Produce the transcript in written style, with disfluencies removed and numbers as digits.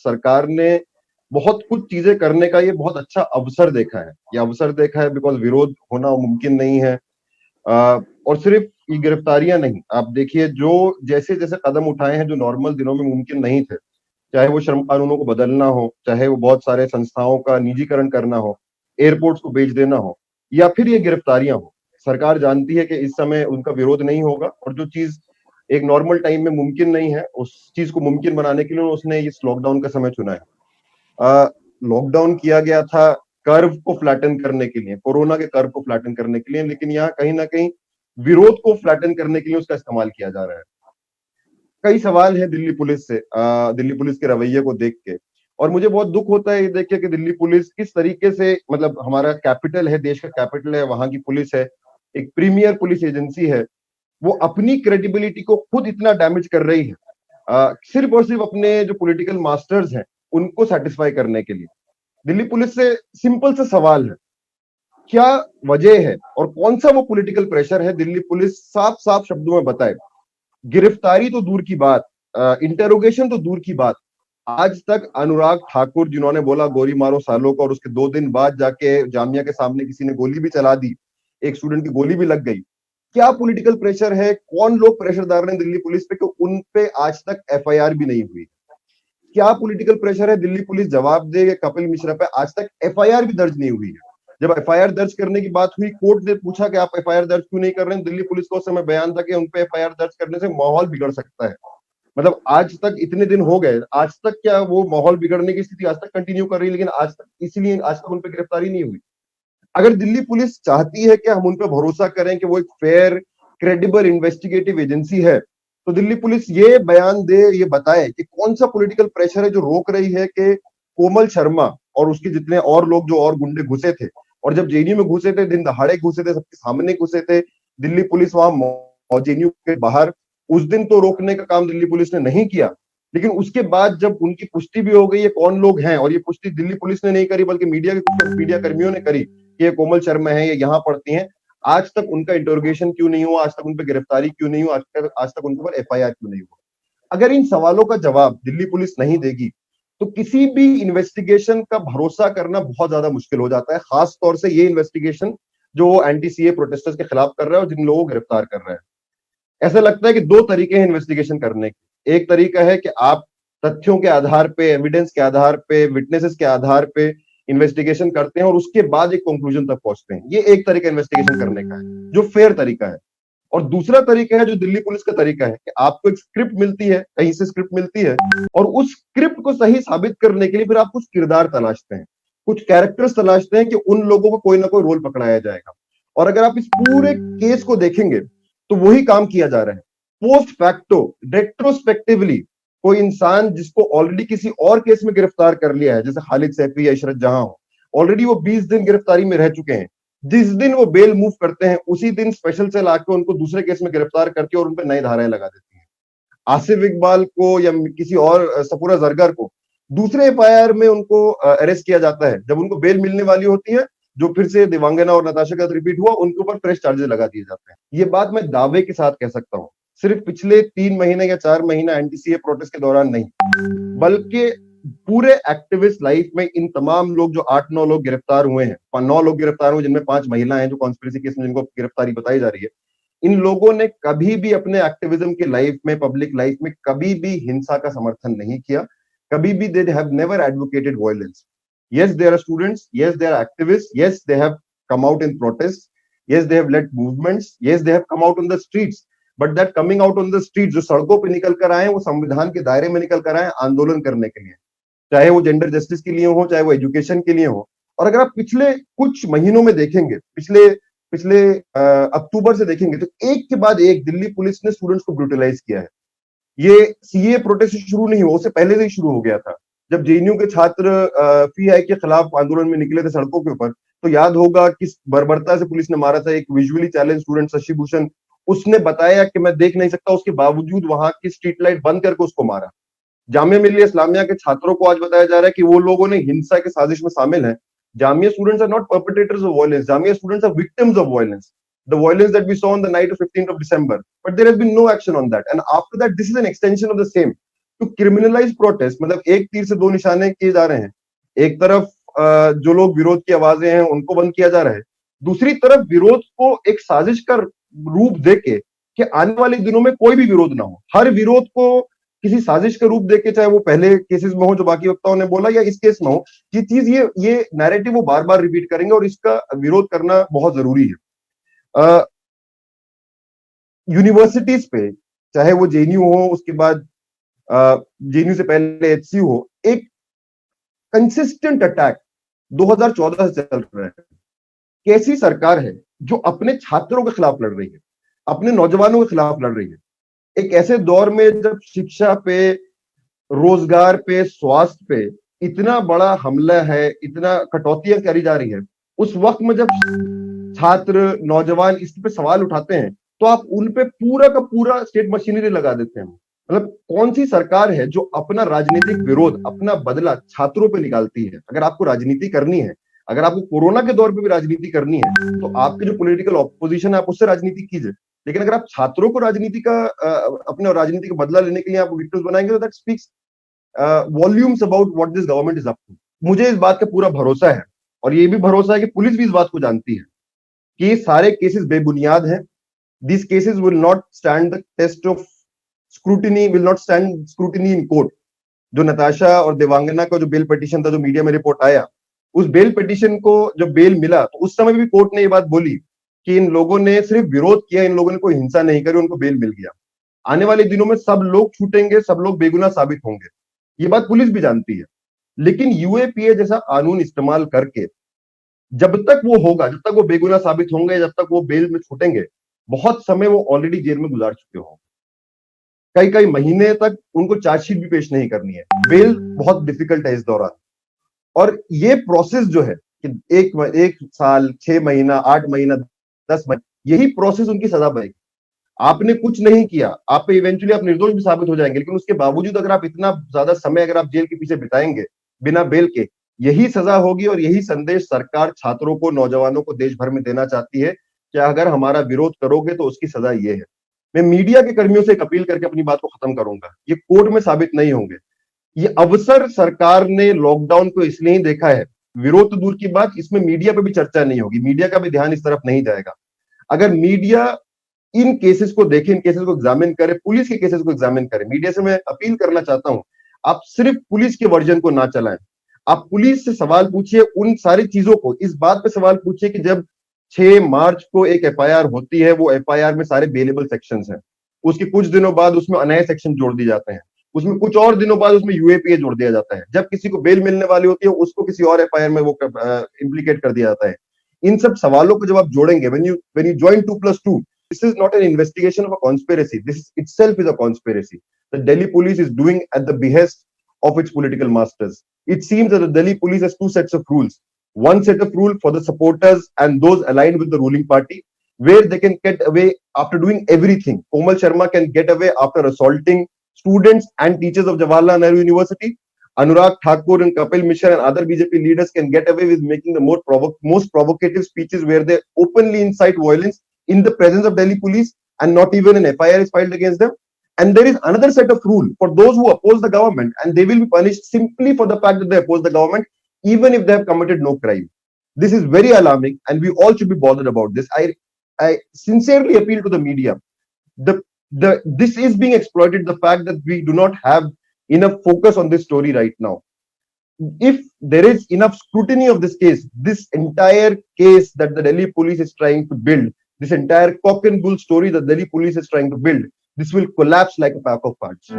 सरकार ने बहुत कुछ चीजें करने का ये बहुत अच्छा अवसर देखा है। ये अवसर देखा है बिकॉज़ विरोध होना मुमकिन नहीं है। और सिर्फ ये गिरफ्तारियां नहीं, आप देखिए जो जैसे-जैसे कदम उठाए हैं जो नॉर्मल दिनों में मुमकिन नहीं थे, चाहे वो श्रम कानूनों को बदलना हो, चाहे वो बहुत सारे संस्थाओं का निजीकरण करना हो, एयरपोर्ट्स को बेच देना हो या फिर ये गिरफ्तारियां हो। सरकार जानती है कि इस समय उनका विरोध नहीं होगा और जो चीज़ एक नॉर्मल टाइम में मुमकिन नहीं है, उस चीज़ को मुमकिन बनाने के लिए उसने इस लॉकडाउन का समय चुना है। लॉकडाउन किया गया था कर्व को फ्लैटन करने के लिए, कोरोना के कर्व को फ्लैटन करने के लिए, लेकिन यहाँ कहीं न कहीं विरोध को फ्लैटन करने के लिए उसका इस्तेमाल किया जा रहा है। कई सवाल हैं दिल्ली पुलिस से, दिल्ली पुलिस के रवैये को देख के, और मुझे बहुत दुःख होता है ये देख के कि दिल्ली पुलिस किस तरीके से, मतलब हमारा कैपिटल है, देश का कैपिटल है, वहाँ की पुलिस है, एक प्रीमियर पुलिस एजेंसी है, वो अपनी क्रेडिबिलिटी को खुद इतना डैमेज कर रही है, सिर्फ और सिर्फ अपने जो पॉलिटिकल मास्टर्स हैं, उनको सैटिस्फाई करने के लिए। दिल्ली पुलिस से सिंपल सा सवाल है, क्या वजह है और कौन सा वो पॉलिटिकल प्रेशर है, दिल्ली पुलिस साफ-साफ शब्दों में बताए। गिरफ्तारी तो दूर की बात, इंटेरोगेशन तो दूर की बात, आज तक अनुराग ठाकुर जिन्होंने बोला गोली मारो सालों को और उसके 2 दिन बाद जाके जामिया के सामने किसी ने गोली भी चला दी, एक स्टूडेंट की गोली भी लग गई। क्या पॉलिटिकल प्रेशर है, कौन लोग प्रेशर डाल रहे हैं दिल्ली पुलिस पे कि उन पे आज तक एफआईआर भी नहीं हुई? क्या पॉलिटिकल प्रेशर है, दिल्ली पुलिस जवाब दे कपिल मिश्रा पे, आज तक एफआईआर भी दर्ज नहीं हुई है। जब एफआईआर दर्ज करने की बात हुई, कोर्ट ने पूछा कि आप एफआईआर दर्ज क्यों नहीं कर रहे हैं, दिल्ली पुलिस का उस समय बयान था कि उन पे एफआईआर दर्ज करने से माहौल बिगड़ सकता है। मतलब आज तक इतने दिन हो गए, आज तक क्या वो माहौल बिगड़ने की स्थिति आज तक कंटिन्यू कर रही है, लेकिन आज तक इसीलिए आज तक उन पे गिरफ्तारी नहीं हुई। अगर दिल्ली पुलिस चाहती है कि हम उन पे भरोसा करें कि वो एक फेयर, क्रेडिबल इन्वेस्टिगेटिव एजेंसी है, तो दिल्ली पुलिस ये बयान दे, ये बताए कि कौन सा पॉलिटिकल प्रेशर है जो रोक रही है कि कोमल शर्मा और उसके जितने और लोग जो और गुंडे घुसे थे, और जब जेएनयू में घुसे थे, दिन दहाड़े घुसे थे, सबके सामने घुसे थे, दिल्ली पुलिस वहां जेएनयू के बाहर, उस दिन तो रोकने का काम दिल्ली पुलिस ने नहीं किया, लेकिन उसके बाद जब उनकी पुष्टि भी हो गई है कौन लोग हैं, और ये पुष्टि दिल्ली पुलिस ने नहीं करी बल्कि मीडिया के मीडिया कर्मियों ने करी कि ये कोमल शर्मा है, ये यहाँ पढ़ती हैं, आज तक उनका इंटरोगेशन क्यों नहीं हुआ, आज तक उन पर गिरफ्तारी क्यों नहीं हुआ, आज तक उनके ऊपर एफआईआर क्यों नहीं हुआ? अगर इन सवालों का जवाब दिल्ली पुलिस नहीं देगी तो किसी भी इन्वेस्टिगेशन का भरोसा करना बहुत ज्यादा मुश्किल हो जाता है, खास तौर से ये इन्वेस्टिगेशन जो एंटी सीए प्रोटेस्टर्स के खिलाफ कर रहा है और जिन लोगों को गिरफ्तार कर रहा है। ऐसा लगता है कि दो तरीके हैं इन्वेस्टिगेशन करने के। एक तरीका है कि आप तथ्यों के आधार पे, एविडेंस के आधार पे, विटनेसेस के आधार पे इन्वेस्टिगेशन करते हैं और उसके बाद एक कंक्लूजन तक पहुंचते हैं। ये एक तरीका इन्वेस्टिगेशन करने का है, जो फेयर तरीका है। और दूसरा तरीका है जो दिल्ली पुलिस का तरीका है कि आपको एक स्क्रिप्ट मिलती है, कहीं से स्क्रिप्ट मिलती है, और उस स्क्रिप्ट को सही साबित करने के लिए फिर आप कुछ किरदार तलाशते हैं, कुछ कैरेक्टर्स तलाशते हैं कि उन लोगों को कोई ना कोई रोल पकड़ाया जाएगा। और अगर आप इस पूरे केस को देखेंगे तो वही काम किया जा रहा है। पोस्ट फैक्टो, रेट्रोस्पेक्टिवली, कोई इंसान जिसको ऑलरेडी किसी और केस में गिरफ्तार कर लिया है, जैसे खालिद सैफी या इशरत जहां हो, ऑलरेडी वो 20 दिन गिरफ्तारी में रह चुके हैं, जिस दिन वो बेल मूव करते हैं उसी दिन स्पेशल सेल आके उनको दूसरे केस में गिरफ्तार करके और उन पर नई धाराएं लगा देती है। आसिफ इकबाल को या किसी और सपूरा जरगर को दूसरे एफआईआर में उनको अरेस्ट किया जाता है, जब उनको बेल मिलने वाली होती है, जो फिर से दिवांगना और नताशा का रिपीट हुआ, उनके ऊपर फ्रेश चार्जेस लगा दिए जाते हैं। ये बात मैं दावे के साथ कह सकता हूँ, सिर्फ पिछले 3 महीने या 4 महीना एंटी सीए प्रोटेस्ट के दौरान नहीं, बल्कि पूरे एक्टिविस्ट लाइफ में इन तमाम लोग जो 8-9 लोग गिरफ्तार हुए हैं, 9 लोग गिरफ्तार हुए जिनमें 5 महिला हैं जो कॉन्स्पिरेसी केस में जिनको गिरफ्तारी बताई जा रही है, इन लोगों ने कभी भी अपने एक्टिविज्म की लाइफ में, पब्लिक लाइफ में कभी भी हिंसा का समर्थन नहीं किया, कभी भी they have never advocated violence. Yes, they are students. Yes, they are activists. Yes, they have come out in protest. Yes, they have led movements. Yes, they have come out on the streets. But that coming out on the streets, जो सड़कों पे निकल कर आए, वो संविधान के दायरे में निकल कर आए आंदोलन करने के लिए, चाहे वो जेंडर जस्टिस के लिए हो, चाहे वो एजुकेशन के लिए हो। और अगर आप पिछले कुछ महीनों में देखेंगे, पिछले पिछले अक्टूबर से देखेंगे, तो एक के बाद एक दिल्ली पुलिस ने स्टूडेंट्स को ब्रूटलाइज किया है। ये सीए प्रोटेस्ट शुरू नहीं हुआ, उससे पहले से ही शुरू हो गया था। जब जेएनयू के छात्र फी हाइक के खिलाफ आंदोलन में निकले थे सड़कों के ऊपर, तो याद होगा किस बर्बरता से पुलिस ने मारा था एक visually challenge student Shashi Bhushan, उसने बताया कि मैं देख नहीं सकता, उसके बावजूद वहां की स्ट्रीट लाइट बंद करके उसको मारा। जामिया मिल्लिया इस्लामिया के छात्रों को आज बताया जा रहा है कि वो लोगों ने हिंसा की साजिश में शामिल है। Jamia students are not perpetrators of violence, Jamia students are victims of violence, the violence that we saw on the night of 15th of December, but there has been no action on that, and after that this is an extension of the same. To criminalize protest, मतलब एक तीर से दो निशाने किए जा रहे हैं। एक तरफ जो लोग विरोध की आवाजें हैं उनको बंद किया जा रहा है, दूसरी तरफ विरोध को एक साजिश का रूप देके कि आने वाले दिनों में कोई भी विरोध ना हो, हर विरोध को किसी साजिश का रूप देके, चाहे वो पहले केसेस में हो जो बाकी वक्ताओं ने बोला या इस केस में हो, ये चीज ये नैरेटिव वो बार बार रिपीट करेंगे और इसका विरोध करना बहुत जरूरी है। यूनिवर्सिटीज पे, चाहे वो जेएनयू हो, उसके बाद जेएनयू से पहले एचसीयू हो, एक कंसिस्टेंट अटैक 2014 से चल रहा है। कैसी सरकार है जो अपने छात्रों के खिलाफ लड़ रही है, अपने नौजवानों के खिलाफ लड़ रही है, एक ऐसे दौर में जब शिक्षा पे, रोजगार पे, स्वास्थ्य पे इतना बड़ा हमला है, इतना कटौतियां करी जा रही है, उस वक्त में जब छात्र नौजवान इस पे सवाल उठाते हैं तो आप उन पे पूरा का पूरा स्टेट मशीनरी लगा देते हैं। मतलब कौन सी सरकार है जो अपना राजनीतिक विरोध, अपना बदला छात्रों पे निकालती है? अगर आपको राजनीति करनी है, अगर आपको कोरोना के दौर पे भी राजनीति करनी है, तो आपके जो पॉलिटिकल ऑपोजिशन है आप उससे राजनीति कीजिए। लेकिन अगर आप छात्रों को राजनीति का अपने राजनीति का बदला लेने के लिए आप विक्टिम्स बनाएंगे, तो that speaks volumes about what this government is up to. मुझे इस बात का पूरा भरोसा है, और ये भी भरोसा है कि पुलिस भी इस बात को जानती है कि ये सारे केसेस बेबुनियाद हैं। These cases will not stand the test of scrutiny, will not stand scrutiny in court. जो नताशा और देवांगना का जो बेल पिटीशन था, जो मीडिया में रिपोर्ट आया, उस बेल पिटीशन को जब बेल मिला तो उस समय भी कोर्ट ने ये बात बोली कि इन लोगों ने सिर्फ विरोध किया, इन लोगों ने कोई हिंसा नहीं करी, उनको बेल मिल गया। आने वाले दिनों में सब लोग छूटेंगे, सब लोग बेगुनाह साबित होंगे, ये बात पुलिस भी जानती है। लेकिन यूएपीए जैसा कानून इस्तेमाल करके जब तक वो होगा, जब तक वो बेगुनाह साबित होंगे, जब तक वो बेल में छूटेंगे, बहुत समय वो ऑलरेडी जेल में गुजार चुके होंगे। कई कई महीने तक उनको चार्जशीट भी पेश नहीं करनी है। बेल बहुत डिफिकल्ट है इस दौरान, और ये प्रोसेस जो है कि एक साल, 6 महीना, 8 महीना, 10 महीना, यही प्रोसेस उनकी सजा बनेगी। आपने कुछ नहीं किया, आप पे इवेंचुअली आप निर्दोष भी साबित हो जाएंगे, लेकिन उसके बावजूद अगर आप इतना ज्यादा समय अगर आप जेल के पीछे बिताएंगे बिना बेल के, यही सजा होगी। और यही संदेश सरकार छात्रों को, नौजवानों को देश भर में देना चाहती है कि अगर हमारा विरोध करोगे तो उसकी सजा ये है। मैं मीडिया के कर्मियों से एक अपील करके अपनी बात को खत्म करूंगा, ये कोर्ट में साबित नहीं होंगे। ये अवसर सरकार ने लॉकडाउन को इसलिए ही देखा है, विरोध तो दूर की बात, इसमें मीडिया पे भी चर्चा नहीं होगी, मीडिया का भी ध्यान इस तरफ नहीं जाएगा। अगर मीडिया इन केसेस को देखे, इन केसेस को एग्जामिन करे, पुलिस के केसेस को एग्जामिन करे, मीडिया से मैं अपील करना चाहता हूं, आप सिर्फ पुलिस के वर्जन को ना चलाएं। आप पुलिस से सवाल पूछिए, उन सारी चीजों को, इस बात पे सवाल पूछिए कि जब 6 मार्च को एक एफआईआर होती है, वो एफआईआर में सारे बेलेबल सेक्शंस हैं, उसके कुछ दिनों बाद उसमें नए सेक्शन जोड़ दिए जाते हैं, उसमें कुछ और दिनों बाद उसमें यूएपीए जोड़ दिया जाता है, जब किसी को बेल मिलने वाली होती है उसको किसी और एफआईआर में वो इम्प्लीकेट कर दिया जाता है। इन सब सवालों को जब आप जोड़ेंगे, when you join 2+2, this is not an investigation of a conspiracy, this itself is a conspiracy. The Delhi police is doing at the behest of its political masters. It seems that the Delhi police has two sets of rules. One set of rule for the supporters and those aligned with the ruling party, where they can get away after doing everything. Komal Sharma can get away after assaulting students and teachers of Jawaharlal Nehru University. Anurag Thakur and Kapil Mishra and other BJP leaders can get away with making the most provocative speeches where they openly incite violence in the presence of Delhi police, and not even an FIR is filed against them. And there is another set of rule for those who oppose the government, and they will be punished simply for the fact that they oppose the government, even if they have committed no crime. This is very alarming, and we all should be bothered about this. I sincerely appeal to the media. This is being exploited, the fact that we do not have enough focus on this story right now. If there is enough scrutiny of this case, this entire case that the Delhi police is trying to build, this entire cock and bull story that Delhi police is trying to build, this will collapse like a pack of cards.